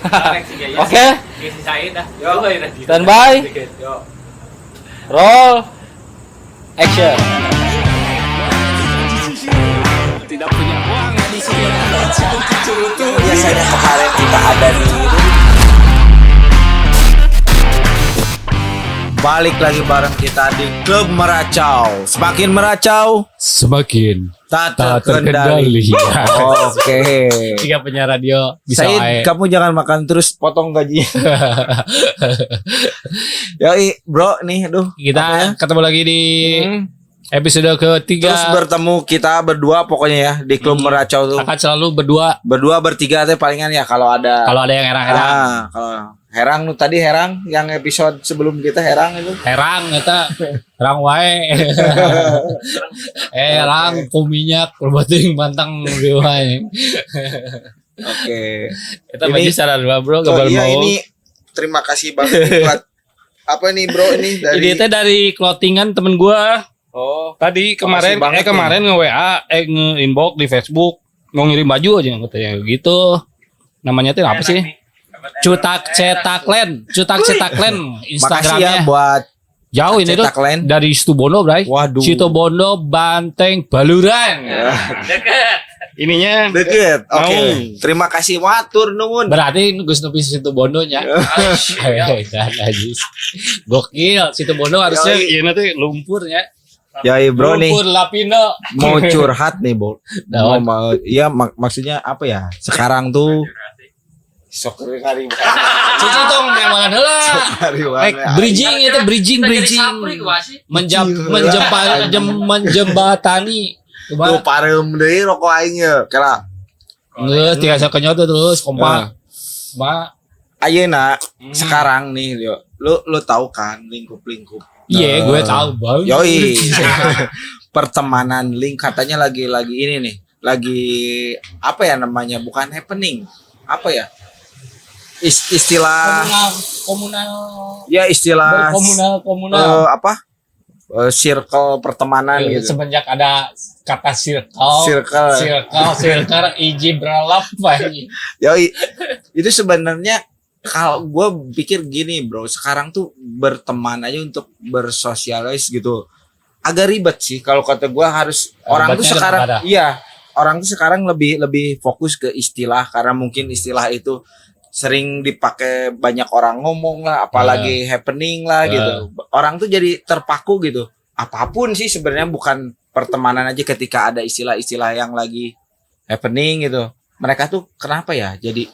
Oke. Standby. Roll. Action. Tidak punya uang di sini. Biasanya kemarin kita ada di balik lagi bareng kita di Klub Meracau. Semakin meracau, Semakin tak tak terkendali. terkendali. Oke. Jika penyiar radio bisa Said, wae. kamu jangan makan terus, potong gajinya. Yoi, bro, nih, aduh. Kita ketemu lagi di episode ketiga. Terus bertemu kita berdua pokoknya ya di Klub Meracau tuh. Akan selalu berdua. Berdua bertiga teh palingan ya kalau ada. Kalau ada yang herang-herang. Kalau Herang nu tadi Herang yang episode sebelum kita Herang itu. Herang eta herang wae. Herang kuminyak perbating bantang di wae. Oke. Kita bagi saran bro, Oh gabal iya mau. ini terima kasih banget buat apa nih bro ini dari Ini teh dari clothingan temen gua. Oh, Tadi kemarin banget kemarin nge-WA nge-inbox di Facebook mau ngirim baju aja katanya gitu. Namanya tuh apa sih? Cutak Cetaklen makasih Instagramnya. ya buat Jauh ini tuh Cetaklen. dari Situbondo, Bray. Waduh. Situbondo, Banteng, Baluran. Deket. Ininya deket. Oke. Mau. Terima kasih matur nuwun. berarti Gus Nopi Situbondonya. Gokil, Situbondo harusnya Yoi. ini nanti lumpurnya. Ya bro nih Lumpur Lapino. mau curhat nih bro. Dawan. Iya maksudnya apa ya? Sekarang tuh sok hari Cici tong memang heula. Bridging itu bridging. Menjembatani. Tuh pareum deui rokok aing ya. Kira Geus tiasa kenyot terus kompak. Ma, ayeuna sekarang nih yo. Lu tahu kan lingkup-lingkup. iya gue tahu bang. Yoi. Pertemanan link katanya lagi ini nih. Lagi apa ya namanya? Bukan happening. Apa ya? Istilah komunal. ya istilah komunal. apa? Circle pertemanan gitu. Semenjak ada kata circle iji berlap banyak. Yoi. Itu sebenarnya kalau gue pikir gini bro, sekarang tuh berteman aja untuk bersosialis gitu agak ribet sih kalau kata gue harus orang tuh sekarang iya orang tuh sekarang lebih fokus ke istilah karena mungkin istilah itu sering dipakai banyak orang ngomong lah apalagi happening lah gitu orang tuh jadi terpaku gitu apapun sih sebenarnya bukan pertemanan aja ketika ada istilah-istilah yang lagi happening gitu mereka tuh kenapa ya jadi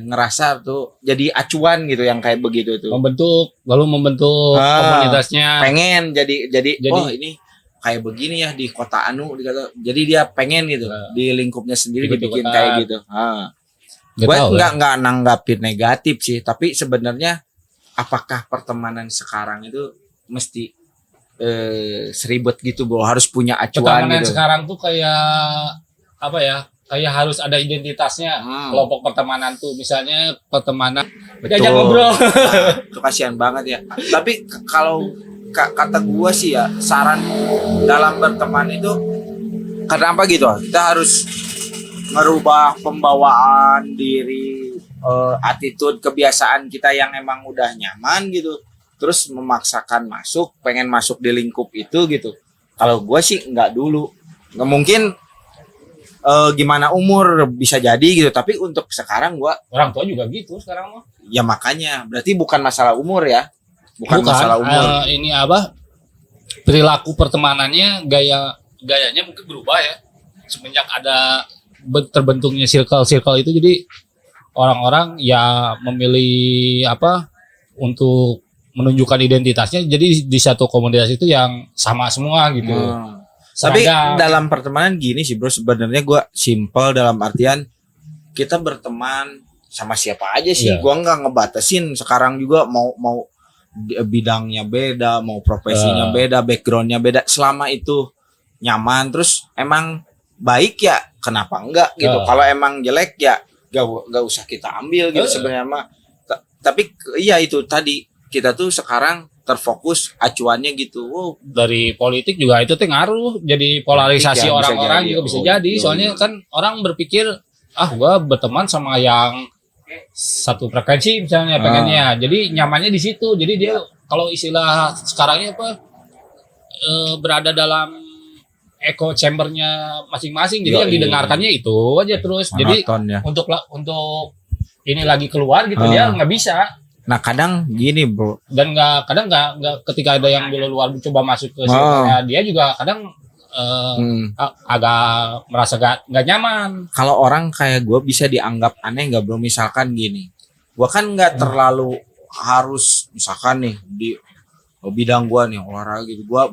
ngerasa tuh jadi acuan gitu yang kayak begitu tuh membentuk komunitasnya pengen jadi oh ini kayak begini ya di kota anu jadi dia pengen gitu di lingkupnya sendiri dibikin kayak gitu gue nggak nanggapin negatif sih tapi sebenarnya apakah pertemanan sekarang itu mesti seribet gitu bro harus punya acuan pertemanan gitu sekarang tuh kayak apa ya kayak harus ada identitasnya kelompok pertemanan tuh misalnya pertemanan diajak ngobrol itu kasihan banget ya tapi kalau kata gua sih ya saran dalam berteman itu kenapa gitu kita harus merubah pembawaan diri attitude kebiasaan kita yang emang udah nyaman gitu terus memaksakan pengen masuk di lingkup itu gitu kalau gua sih nggak dulu nggak mungkin gimana umur bisa jadi gitu tapi untuk sekarang gua orang tua juga gitu sekarang mah ya makanya berarti bukan masalah umur ya bukan masalah umur ini apa perilaku pertemanannya gayanya mungkin berubah ya semenjak ada terbentuknya circle itu jadi orang-orang ya memilih apa untuk menunjukkan identitasnya jadi di satu komunitas itu yang sama semua gitu. Tapi dalam pertemanan gini sih bro sebenarnya gue simple dalam artian kita berteman sama siapa aja sih gue nggak ngebatasin sekarang juga mau bidangnya beda mau profesinya beda backgroundnya beda selama itu nyaman terus emang baik ya kenapa enggak gitu kalau emang jelek ya gak usah kita ambil gitu sebenarnya mah tapi iya itu tadi kita tuh sekarang terfokus acuannya gitu. Wow. Dari politik juga itu tuh ngaruh jadi polarisasi orang-orang juga bisa jadi. Soalnya kan orang berpikir gua berteman sama yang satu frekuensi misalnya pengennya. Jadi nyamannya di situ. Jadi dia kalau istilah sekarangnya apa berada dalam echo chambernya masing-masing. Jadi yang didengarkannya itu aja terus. Monoton, jadi ya. untuk ini lagi keluar gitu dia nggak bisa. Nah kadang gini bro. Dan kadang nggak ketika ada yang di luar coba masuk ke circle-nya dia juga kadang agak merasa nggak nyaman. Kalau orang kayak gue bisa dianggap aneh nggak bro? Misalkan gini, gue kan nggak terlalu harus misalkan nih di bidang gue nih olahraga gitu, gue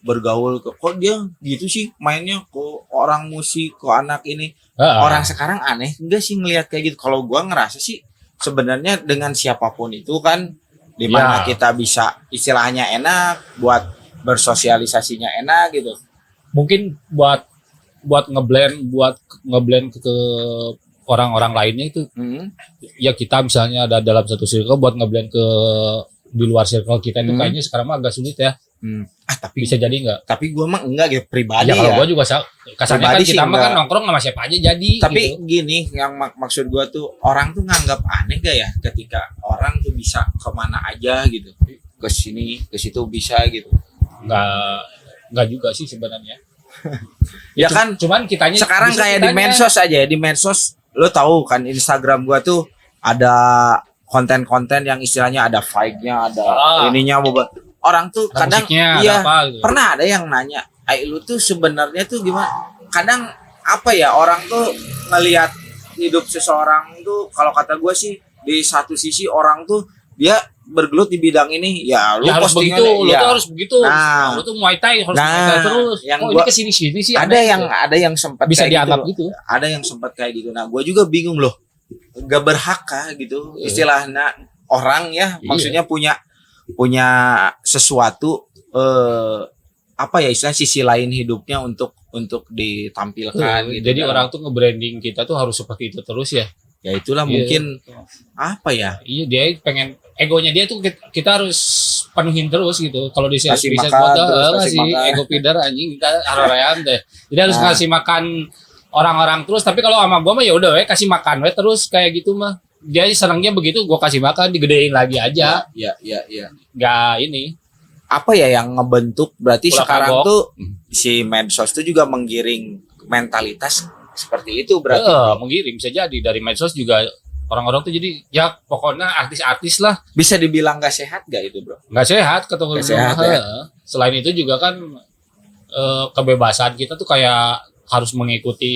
bergaul kok dia gitu sih mainnya, kok orang musik, kok anak ini orang sekarang aneh enggak sih ngelihat kayak gitu. Kalau gue ngerasa sih sebenarnya dengan siapapun itu kan dimana kita bisa istilahnya enak buat bersosialisasinya enak gitu. Mungkin buat ngeblend ke orang-orang lainnya itu ya kita misalnya ada dalam satu circle buat ngeblend ke di luar circle kita itu kayaknya sekarang mah agak sulit ya. Tapi bisa jadi nggak? Tapi gue mah enggak gitu pribadi ya. Kalau gue juga kasarnya kan kita mah kan nongkrong sama siapa aja jadi. Tapi gitu. gini yang maksud gue tuh orang tuh nganggap aneh gak ya ketika orang tuh bisa kemana aja gitu, ke sini ke situ bisa gitu. Nggak juga sih sebenarnya. Ya kan cuman kitanya sekarang kayak di medsos aja ya, di medsos lo tahu kan Instagram gua tuh ada konten-konten yang istilahnya ada vibe-nya, ada ininya orang tuh kadang iya gitu. Pernah ada yang nanya, lu tuh sebenarnya tuh gimana? Kadang apa ya, orang tuh ngelihat hidup seseorang tuh kalau kata gua sih di satu sisi orang tuh dia bergelut di bidang ini ya lu harus begitu, lu tuh harus begitu. Nah, lu tuh Muay Thai harus Muay Thai terus. Yang ini kesini sini sih ada yang sempat bisa kayak dianggap gitu. Ada yang sempat kayak gitu. Nah, gue juga bingung loh. Gak berhak kah gitu istilahnya orang ya, maksudnya punya sesuatu apa ya istilah sisi lain hidupnya untuk ditampilkan gitu. Jadi orang tuh nge-branding kita tuh harus seperti itu terus ya. Ya itulah mungkin apa ya? Iya, dia pengen egonya dia tuh kita harus penuhin terus gitu. Kalau di bisa kasih ego feeder anjing kita harorean deh. Jadi harus kasih makan orang-orang terus. Tapi kalau sama gua mah ya udah kasih makan terus kayak gitu mah. Dia senangnya begitu, gua kasih makan digedein lagi aja. Iya. Gak ini. Apa ya yang ngebentuk berarti Pula sekarang kagok. tuh si medsos tuh juga menggiring mentalitas seperti itu berarti. Menggiring bisa jadi dari medsos juga orang-orang tuh jadi ya pokoknya artis-artis lah. Bisa dibilang gak sehat gak itu bro? Gak sehat ketemu sehat, ya? Selain itu juga kan kebebasan kita tuh kayak harus mengikuti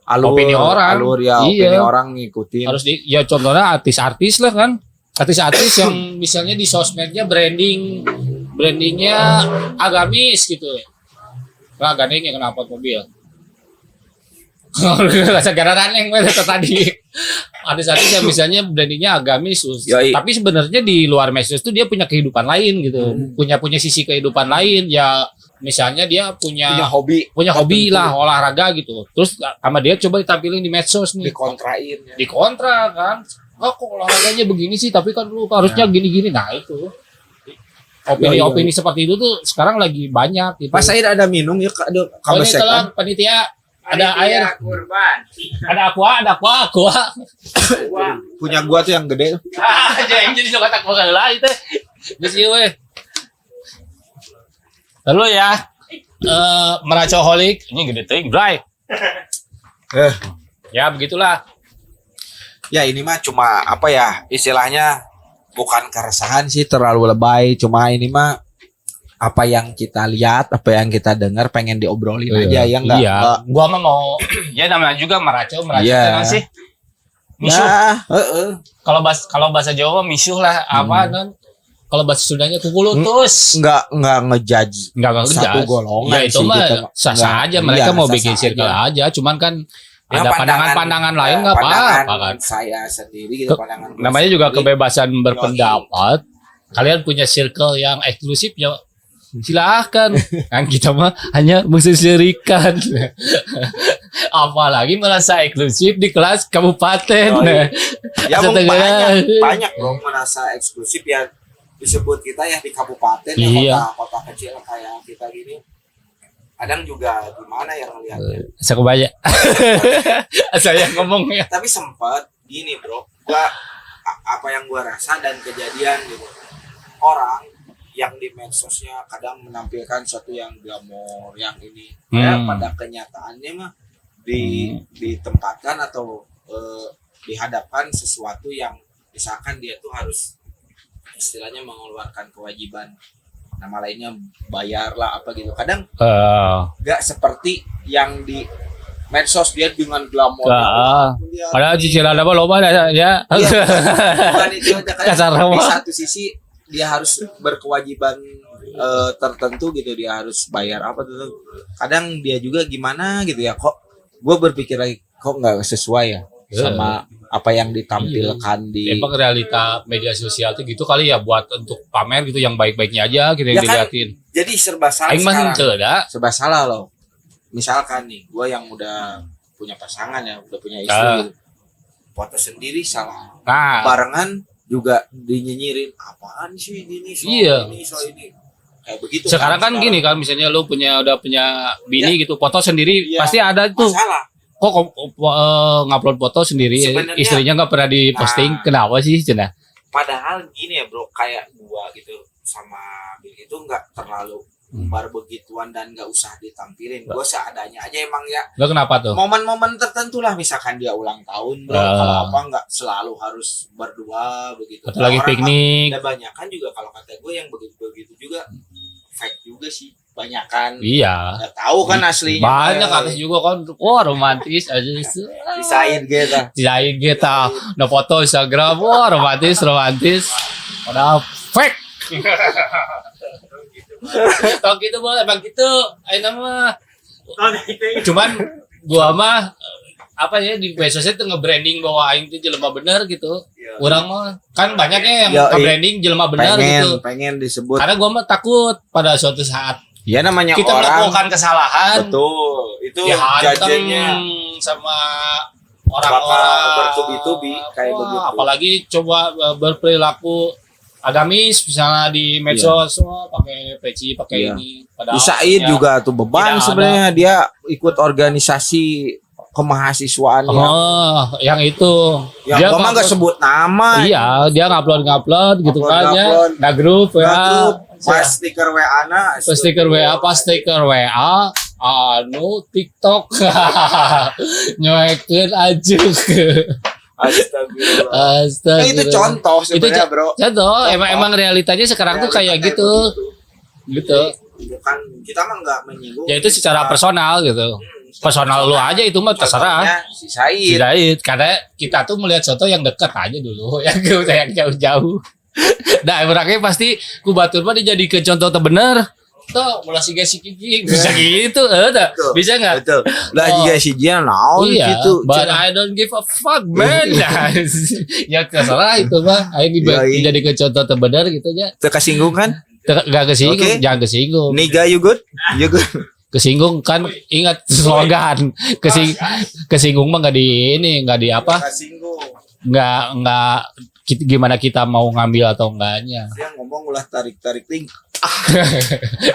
opini orang. Opini orang ngikutin. Harus ya contohnya artis-artis lah kan. Artis-artis yang misalnya di sosmednya brandingnya agamis gitu. Nah, gandengnya kenapa mobil? Rasa gararan yang tadi artis-artis yang misalnya brandingnya agamis, tapi sebenarnya di luar medsos itu dia punya kehidupan lain gitu, punya sisi kehidupan lain ya, misalnya dia punya hobi lah olahraga gitu, terus sama dia coba ditampilin di medsos nih, dikontra kan, kok olahraganya begini sih, tapi kan lu harusnya gini-gini, nah itu opini seperti itu tuh sekarang lagi banyak gitu. Pas saya ada minum ya, kalau ini panitia ada air, ada aqua. Punya gua tuh yang gede. Jadi so kata gua lah itu. Geus ieu we. Lalu ya meracoholik ini gede teuing, Bray. Ya begitulah. Ya ini mah cuma apa ya istilahnya bukan keresahan sih terlalu lebay, cuma ini mah apa yang kita lihat, apa yang kita dengar pengen diobrolin aja ya enggak. Iya. Gua mah mau ya namanya juga meracau kan sih. Misuh. Kalau bahasa Jawa misuh lah apa kan. Kalau bahasa Sundanya kukulutus. Enggak ngejudge satu golongan ya, itu mah sah-sah aja mereka mau bikin circle aja, cuman kan ada pandangan-pandangan lain enggak apa-apa kan. Saya sendiri gitu pandangan. Namanya juga kebebasan berpendapat. Kalian punya circle yang eksklusif ya silahkan, kan kita mah hanya mensesuaikan. Apalagi merasa eksklusif di kelas kabupaten. Ya banyak bro merasa eksklusif ya disebut kita ya di kabupaten ya kota kecil kayak kita gini. Kadang juga gimana yang melihatnya. Saya kebayang. Saya ngomongnya. Tapi sempat gini bro, gua rasa dan kejadian gitu. Orang yang di medsosnya kadang menampilkan sesuatu yang glamor, yang ini, ya pada kenyataannya mah ditempatkan atau dihadapkan sesuatu yang misalkan dia tuh harus istilahnya mengeluarkan kewajiban, nama lainnya bayar lah apa gitu. Kadang nggak seperti yang di medsos dia dengan glamor. Padahal cicilan apa loba ya. Bukan itu aja Kasar kan. Di mah. satu sisi dia harus berkewajiban tertentu gitu, dia harus bayar apa tuh. Kadang dia juga gimana gitu ya, kok gue berpikir lagi kok nggak sesuai ya sama apa yang ditampilkan di. Emang realita media sosial itu gitu kali ya, buat untuk pamer gitu yang baik-baiknya aja gitu yang Ya kan, diliatin. jadi serba salah Aing mah sekarang. henteu da. Serba salah loh. Misalkan nih, gue yang udah punya pasangan ya, udah punya istri, gitu. Foto sendiri salah. Nah, Barengan juga dinyinyirin, apaan sih ini soal ini. Kayak begitu. sekarang kan gini kan, misalnya lu udah punya bini gitu, foto sendiri Iya. pasti ada tuh. Masalah. Kok ngupload foto sendiri, Sebenarnya- istrinya nggak pernah diposting, kenapa sih cenah? Padahal gini ya bro, kayak gua gitu sama Bill itu nggak terlalu berbegituan dan nggak usah ditampilin. Gua seadanya aja emang ya. Lo kenapa tuh? Momen-momen tertentu lah, misalkan dia ulang tahun bro, kalau apa nggak selalu harus berdua begitu. Atau lagi Orang piknik. ada banyak kan juga kalau kata gue yang begitu juga fake juga sih, banyakan. Iya. Nggak tahu kan aslinya. Banyak artis juga kan, wah romantis aja. Disain gitu. Disain kita, nah foto Instagram, wah romantis. Padahal fake. Kalau gitu boleh, emang gitu. Ayo nama. Cuman gua mah apa ya di medsosnya tuh nge-branding bahwa aing tuh jelema bener gitu. Iya. Orang mah kan banyak yang Yo, nge-branding jelema bener gitu. Pengen disebut. Karena gua mah takut pada suatu saat Ya namanya kita orang. melakukan kesalahan, Betul. Itu dihantam jajannya sama bakal orang-orang bertubi-tubi kayak Wah, begitu. apalagi coba berperilaku agamis misalnya di medsos, wah, pakai peci, pakai Iya. ini. Padahal Isaid ya, juga tuh beban tidak sebenarnya, dia ikut organisasi kemahasiswaan yang itu. yang Dia gua mah nggak sebut nama. Iya, dia ngupload gitu kan ya. Ngupload. Nah grup ya. Grup, pas stiker WA-na, Pas stiker WA, anu TikTok. Nyoekeun ajuk. Astagfirullah. Astaga. Nah, itu contoh sebenarnya, Itu bro. contoh, emang realitanya sekarang tuh kayak Realitanya gitu. Gitu. Bukan, kita mah nggak menyinggung. Ya itu secara personal gitu. Personal lu aja itu mah terserah. Contohnya si Said. Tidak, karena kita tuh melihat contoh yang dekat aja dulu, yang jauh-jauh. Nah, orangnya pasti ku batur mah dijadikan contoh terbener. Tuh, mulai si kiki bisa gitu, dah. Betul. Bisa nggak? Betul. Lah juga si Jian naon Iya, gitu. but I don't give a fuck, man. Nah, ya terserah itu mah. Ayo Yoi. dijadikan contoh terbener gitu aja. Terkesinggung kan? Gak kesinggung, Oke. jangan kesinggung. Niga you good? You good? Kesinggung kan, ingat slogan. Kesinggung mah nggak di ini, nggak di apa? Tersinggung. Nggak gimana kita mau ngambil atau enggaknya. Dia ngomong ulah tarik-tarik link.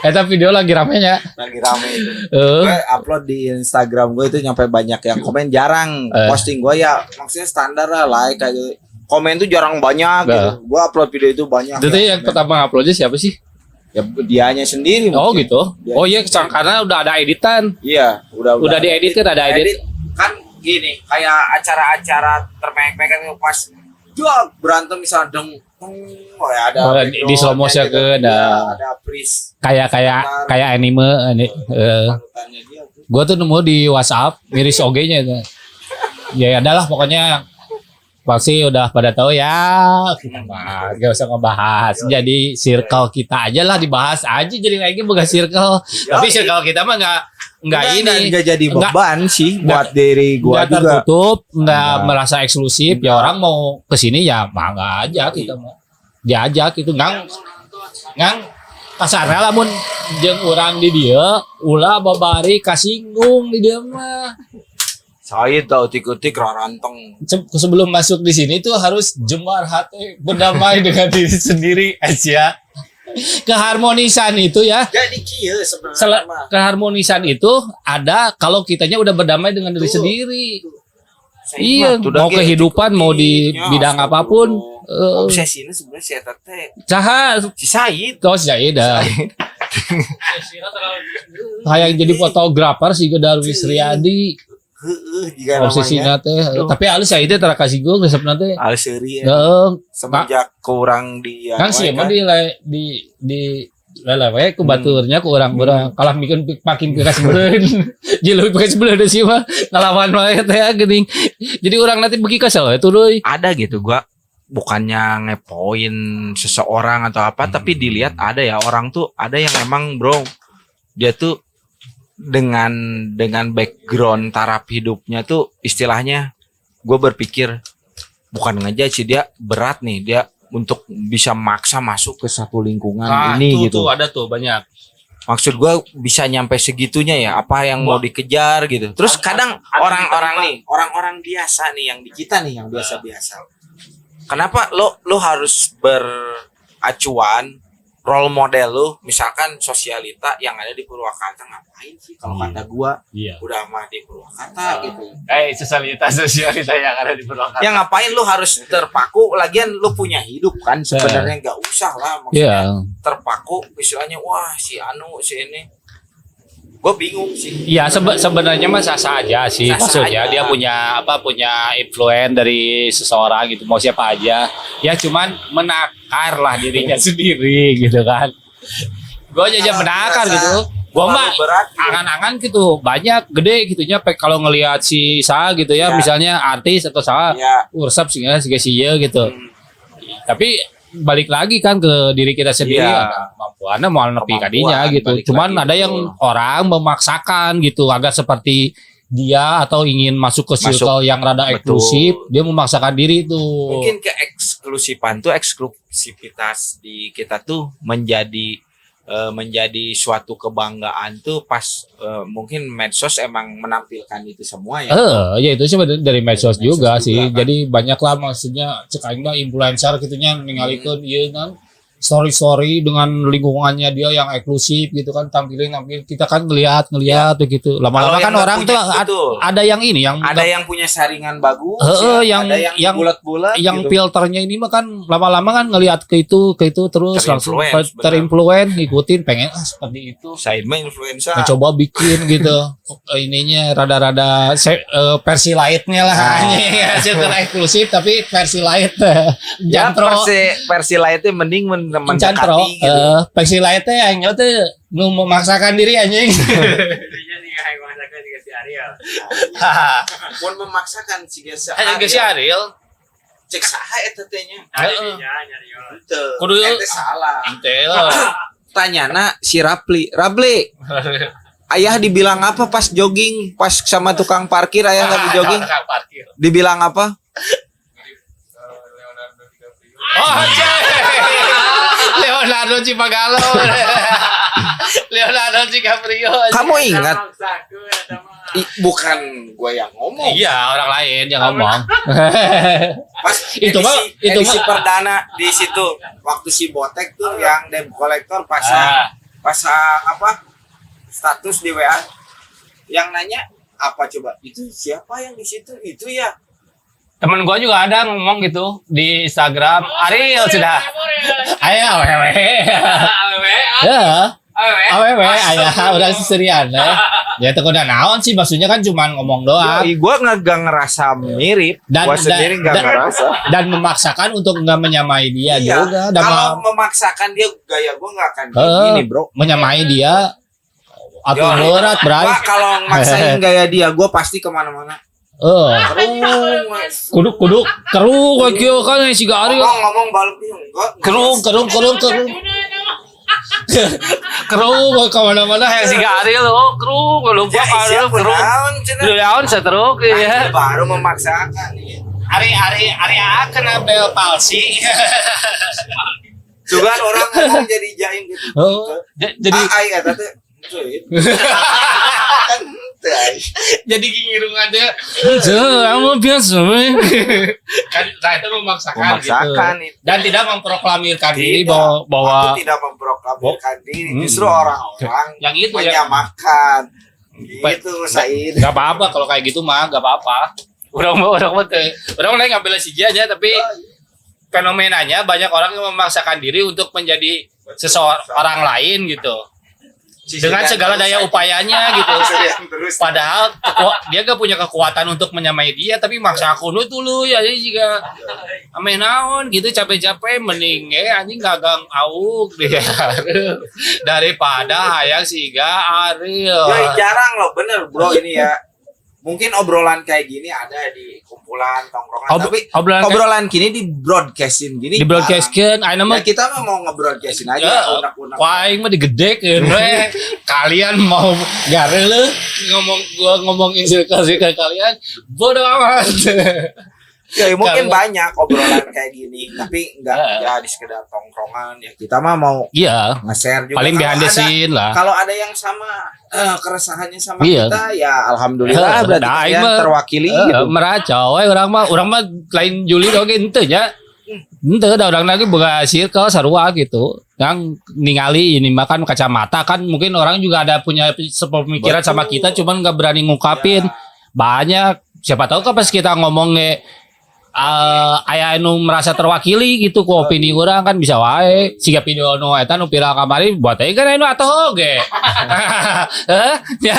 Tapi video lagi ramenya. Lagi rame itu. Gue upload di Instagram gue itu nyampe banyak yang komen, jarang posting gue ya maksudnya standar lah, like kayak komen tuh jarang banyak gitu. Gue upload video itu banyak. Itu yang pertama uploadnya siapa sih? Ya dianya sendiri. Oh mungkin. gitu. Dia- Oh iya, karena udah ada editan. Iya, udah diedit kan, ada edit. Kan gini, kayak acara-acara termehek-mehek pas berantem misalnya oh ya ada Oh, background, di slow motion gitu. ke, Ada freeze Kayak anime. panutannya dia tuh. Gua tuh nemu di WhatsApp miris OG-nya itu. Ya adalah pokoknya pasti udah pada tahu ya. Gak usah ngebahas. Jadi circle kita aja lah dibahas aja, jadi lagi bukan circle. Tapi circle kita mah nggak ini. Nggak jadi Nggak- beban sih buat diri gua Nggak juga. tertutup, nggak Nggak. merasa eksklusif. Ya orang mau kesini ya mangga aja kita mau diajak itu ngang kasarnya lamun jeung urang di dia ulah babari kasinggung di dia mah. Saya tahu utik-utik raranteng. Sebelum masuk di sini tuh harus jemar hati, berdamai dengan diri sendiri aja. Keharmonisan itu ya, Jadi kieu sebenarnya mah. keharmonisan itu ada kalau kitanya udah berdamai dengan diri Betul. sendiri. Saya Iya, mah tuh mau lagi kehidupan, mau di utik-utiknya, bidang apapun. astagfirullah. Obsesinya sebenarnya si eta teh Caha si Said. kau sih dah. Kayak jadi fotografer sih ke Darwis Riyadi. Heeh, jika Obsesinya namanya. teh. Tapi alus ya itu tara kasih gue resepna teh. Alus seuri ya. Heeh. Semenjak kurang di Kan sih emang di lelewe ku baturnya ku urang-urang kalah bikin makin ke kasebeuleun. Jadi lebih ke sebeuleun sih mah ngalawan wae teh geuning. Jadi urang nanti beki kasal we tuluy. Ada gitu gua bukannya ngepoin seseorang atau apa tapi dilihat ada ya orang tuh ada yang emang bro dia tuh dengan background taraf hidupnya tuh istilahnya gue berpikir bukan ngejudge sih dia berat nih dia untuk bisa maksa masuk ke satu lingkungan ini gitu. Tuh ada tuh banyak. Maksud gue bisa nyampe segitunya ya apa yang mau dikejar gitu. Terus kadang orang-orang biasa nih yang di kita nih yang biasa-biasa. Kenapa lo harus beracuan role model lu misalkan sosialita yang ada di Purwakarta ngapain sih kalau kata gua udah mah di Purwakarta gitu. Sosialita yang ada di Purwakarta. Ya ngapain lu harus terpaku lagian lu punya hidup kan sebenarnya nggak usah lah maksudnya terpaku istilahnya wah si anu si ini. Gue bingung sih. Iya sebenarnya mah sah-sah aja sih maksudnya dia punya influence dari seseorang gitu mau siapa aja ya cuman menakar lah dirinya sendiri gitu kan. Gue aja menakar gitu. Gue mah angan-angan gitu banyak gede gitunya kalau ngelihat si Sa gitu ya misalnya artis atau Sa ursap sih ya gitu. Tapi balik lagi kan ke diri kita sendiri mampuannya mau nepi kadinya gitu. Cuman ada yang orang memaksakan gitu agar seperti dia atau ingin masuk ke circle yang rada eksklusif, dia memaksakan diri tuh. Mungkin keeksklusifan tuh eksklusivitas di kita tuh menjadi suatu kebanggaan tuh pas mungkin medsos emang menampilkan itu semua ya. Ya itu sih dari medsos juga sih. Kan. Jadi banyak lah maksudnya cek aing mah influencer gitunya ningalikeun ieu kan story dengan lingkungannya dia yang eksklusif gitu kan tampilin kita kan ngelihat begitu. Lama-lama kan orang tuh ada yang ini yang ada yang punya saringan bagus ada yang bulat-bulat yang gitu. Filternya ini mah kan lama-lama kan ngelihat ke itu terus langsung terinfluen ngikutin pengen seperti itu. Saya mah influencer. Coba bikin gitu. Ininya rada-rada versi lightnya lah hasil eksklusif tapi versi light. Jantro versi lightnya mending mendekati gitu. Versi light teh aing teh nu memaksakan diri anjing. Mun memaksakan si Gesa. Si Ariel. Cek saha eta teh nya. Kudu eta salah. Intel. Tanyana si Rapli. Ayah dibilang apa pas jogging, pas sama tukang parkir ayah lagi jogging? Dibilang apa? Leonardo Cipagalo. Leonardo Cipagalo. Kamu ingat? Bukan gue yang ngomong. Iya, orang lain yang ngomong. Pas itu edisi perdana di situ waktu si Botek tuh yang debt collector pasang apa? Status di WA. Yang nanya apa coba? Itu siapa yang di situ? Itu ya. Temen gue juga ada ngomong gitu di Instagram. Ariel sudah. Ayo awewe ayah udah serian ya itu udah naon sih maksudnya kan cuma ngomong doang. Gue nggak ngerasa mirip. Gue sendiri nggak ngerasa. Dan memaksakan untuk nggak menyamai dia juga. Kalau memaksakan dia gaya gue nggak akan gini bro. Menyamai dia atau berat berat. Kalau maksain gaya dia gue pasti kemana-mana. Kuduk kerung kayak gitu kan si Gari ngomong balik enggak kerung kemana-mana yang si Gari lo kerung lupa kerung seteruk ya baru memaksakan hari kena bel palsi juga orang ngomong jadi jaim gitu jadi jadi ngirung aja kamu biasa kan saya itu memaksakan gitu. Dan tidak memproklamirkan diri bahwa tidak memproklamirkan diri justru orang-orang yang itu menyamakan gitu Said. Gak apa-apa kalau kayak gitu mah gak apa-apa orang lain ngambil si aja tapi fenomenanya banyak orang yang memaksakan diri untuk menjadi seseorang lain gitu. Dengan segala daya upayanya gitu. Padahal dia gak punya kekuatan untuk menyamai dia, tapi maksa aku dulu ya jadi juga ame naon gitu capek-capek mending anjing gagang auk dia daripada hayang siga Ariel. Ya jarang loh bener bro ini ya. Mungkin obrolan kayak gini ada di kumpulan tongkrongan, tapi obrolan gini di broadcastin gini. Di broadcastin, ayo mah kita mah mau nge-broadcastin aja unak-unak. Wah, mah digedekeun we. Kalian mau gareuleuk ngomongin circle kalian bodoh amat. Ya mungkin banyak obrolan kayak gini, tapi enggak ya di sekedar tongkrongan ya. Kita mah mau nge-share juga. Paling behind the scene lah. Kalau ada yang sama keresahannya sama kita ya alhamdulillah berarti kalian terwakili gitu. Meracau urang mah lain Juli oge henteu nya. Henteu da urang lagi boga circle sarua gitu. Yang ningali ini makan kacamata kan mungkin orang juga ada punya sepemikiran sama kita cuman enggak berani ngungkapin. Banyak siapa tahu kan pas kita ngomong aya anu merasa terwakili gitu ku opini urang kan bisa wae siga video nu eta nu viral kamari buat teh kan anu atuh oge. Ya.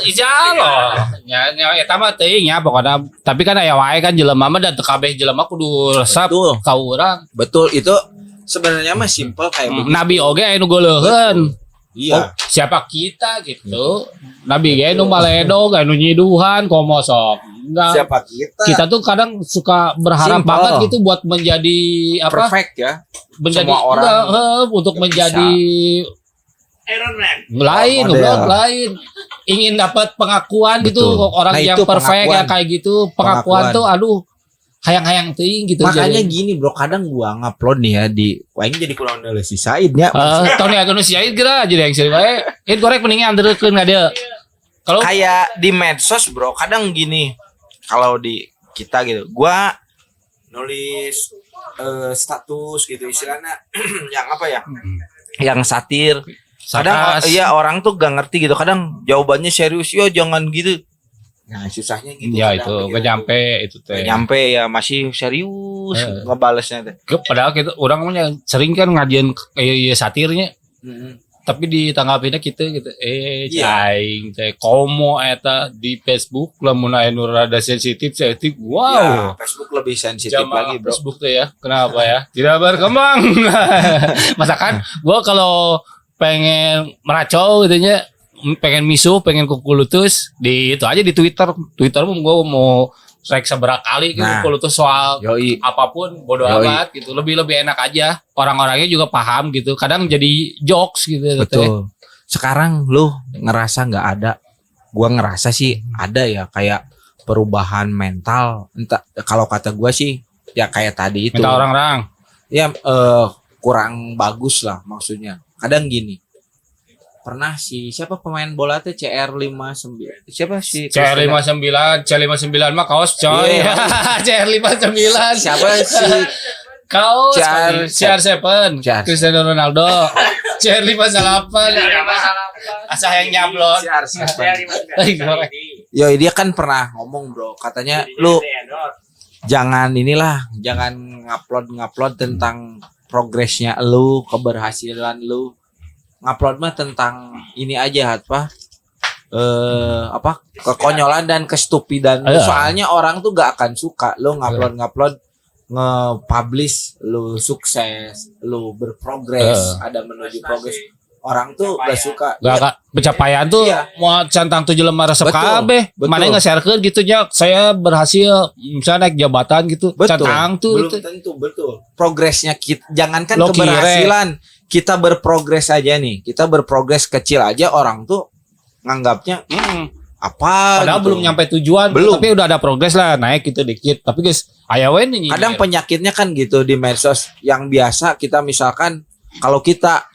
Ijalo. Ya eta mah teuing ya pokona tapi kan aya wae kan jelema mah da teu kabeh jelema kudu resep ka urang. Betul itu sebenarnya mah simpel kayak begitu. Nabi oge anu goleuheun. Iya. Siapa kita gitu. Nabi ge nu maledog anu nyiduhan komo sok. Enggak. Siapa kita? Kita tuh kadang suka berharap banget gitu buat menjadi apa? Perfect ya. Menjadi semua orang untuk menjadi Iron Man. Lain, ingin dapat pengakuan gitu orang yang perfect ya kayak gitu. Pengakuan tuh aduh hayang-hayang teuing gitu. Makanya gini bro, kadang gua ngupload nih ya di aing jadi kurang dari si Said nya. Tahun ya si Said geura jadi yang sih bae. Gorek mendingan anderekeun ngade. Kalau kayak di medsos bro, kadang gini. Kalau di kita gitu, gua nulis status gitu istilahnya yang apa ya? Yang satir. Kadang orang tuh gak ngerti gitu. Kadang jawabannya serius, yo jangan gitu. Nah susahnya gitu. Ya itu gak nyampe itu teh. Nyampe ya masih serius ngebalesnya teh. Padahal kita orang mah sering kan ngajian kayak satirnya. Tapi ditanggapinnya kita gitu. Cai teh komo eta di Facebook lamun anu rada sensitif. Wow. Ya, Facebook lebih sensitif lagi, bro. Facebook tuh ya. Kenapa ya? Tidak berkembang. Masakan gua kalau pengen meracau gitu nya pengen misuh, pengen kukulutus di itu aja di Twitter pun gue mau strike seberapa kali gitu kulutus soal apapun bodo amat gitu lebih enak aja orang-orangnya juga paham gitu kadang jadi jokes gitu. Betul. Sekarang lu ngerasa nggak ada, gue ngerasa sih ada ya kayak perubahan mental entah kalau kata gue sih ya kayak tadi itu mental orang-orang ya kurang bagus lah maksudnya kadang gini. Pernah siapa pemain bola tuh CR59 siapa sih CR59 mah kaos coy. CR59 siapa sih kaos CR7 Cristiano Ronaldo CR58 asa yang nyablon yo dia kan pernah ngomong bro katanya lu jangan ngupload tentang progresnya lu keberhasilan lu ngupload mah tentang ini aja kekonyolan dan kestupidan soalnya orang tuh gak akan suka lo ngupload nge-publish lo sukses lo berprogres ada menuju progres orang tuh gak suka gak pencapaian tuh mau centang 7 lembar resep kabeh mana nge-sharekeun gitu nya saya berhasil misalnya naik jabatan gitu centang tuh belum tentu betul progresnya jangankan keberhasilan kita berprogres aja nih, kita berprogres kecil aja orang tuh nganggapnya apa? Padahal gitu. belum nyampe tujuan, tapi udah ada progres lah naik gitu dikit. Tapi guys, ayawen nih. Kadang penyakitnya kan gitu di medsos yang biasa kita misalkan kalau kita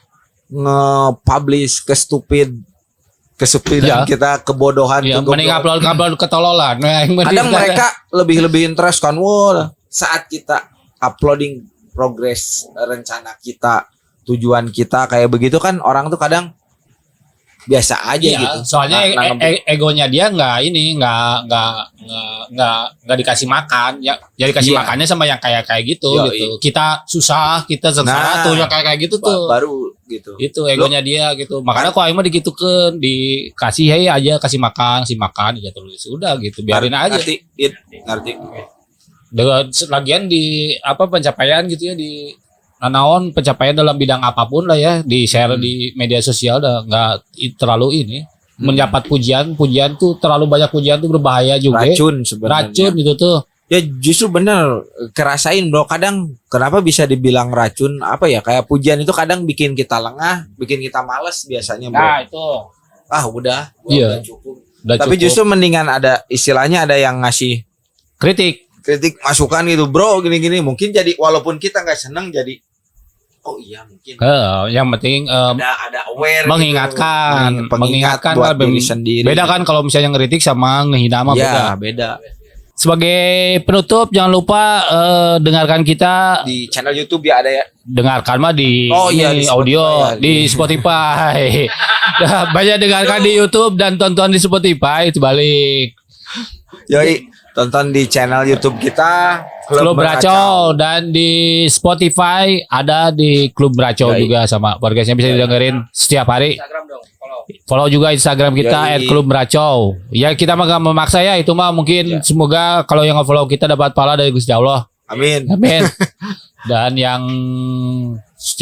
nge-publish kestupidan kita kebodohan mending upload ketololan. Kadang mereka lebih interest kan, saat kita uploading progres rencana kita tujuan kita kayak begitu kan orang tuh kadang biasa aja Iya, gitu. soalnya egonya dia nggak dikasih makan, ya dikasih Iya. makannya sama yang kayak gitu Yoi. gitu. Kita susah, kita sengsara Nah, tuh yang kayak gitu tuh. baru gitu. Itu egonya dia gitu. Makanya kok aing mah digitukeun, dikasih hey aja kasih makan aja terus. Udah gitu, biarin aja. Ngerti. Dengan lagian di apa pencapaian gitu ya di naon pencapaian dalam bidang apapun lah ya di share di media sosial dah nggak terlalu ini mendapat pujian tuh terlalu banyak pujian tuh berbahaya juga. Racun sebenarnya. Racun itu tuh. Ya justru bener kerasain bro, kadang kenapa bisa dibilang racun apa ya, kayak pujian itu kadang bikin kita lengah, bikin kita males biasanya bro. Nah itu. Udah Iya. udah cukup. Udah Tapi cukup. justru mendingan ada istilahnya ada yang ngasih kritik. masukan gitu bro, gini-gini mungkin jadi walaupun kita nggak seneng jadi oh iya mungkin Yang penting ada aware mengingatkan, gitu. Mengingatkan buat kan, diri sendiri. beda kan kalau misalnya ngeritik sama ngehina mah Ya beda. beda. Sebagai penutup jangan lupa dengarkan kita Di channel YouTube ya ada ya. dengarkan mah di, Oh, iya, ini di Spotify audio ya, di Spotify. Nah, banyak dengarkan di YouTube dan tonton di Spotify itu balik. Yoi, tonton di channel YouTube kita Klub Beracau dan di Spotify ada di Klub Beracau Yoi. juga sama podcastnya bisa didengerin setiap hari. Instagram dong, follow. Follow juga Instagram kita Yoi. @klub beracau. Ya kita mah gak memaksa ya itu mah mungkin semoga kalau yang nge-follow kita dapat pahala dari Gusti Allah. Amin. Amin. Dan yang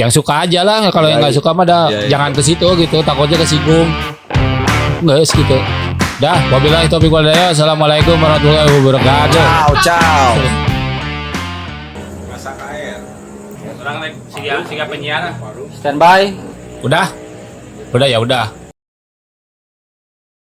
suka aja lah kalau yang nggak suka mah dah Iya, iya. jangan ke situ gitu takutnya kesinggung. Guys gitu. Dah, wabillahi taufiq wal hidayah. Assalamualaikum warahmatullahi wabarakatuh. Ciao. Orang siga penyiar. Standby. Udah? Udah ya udah.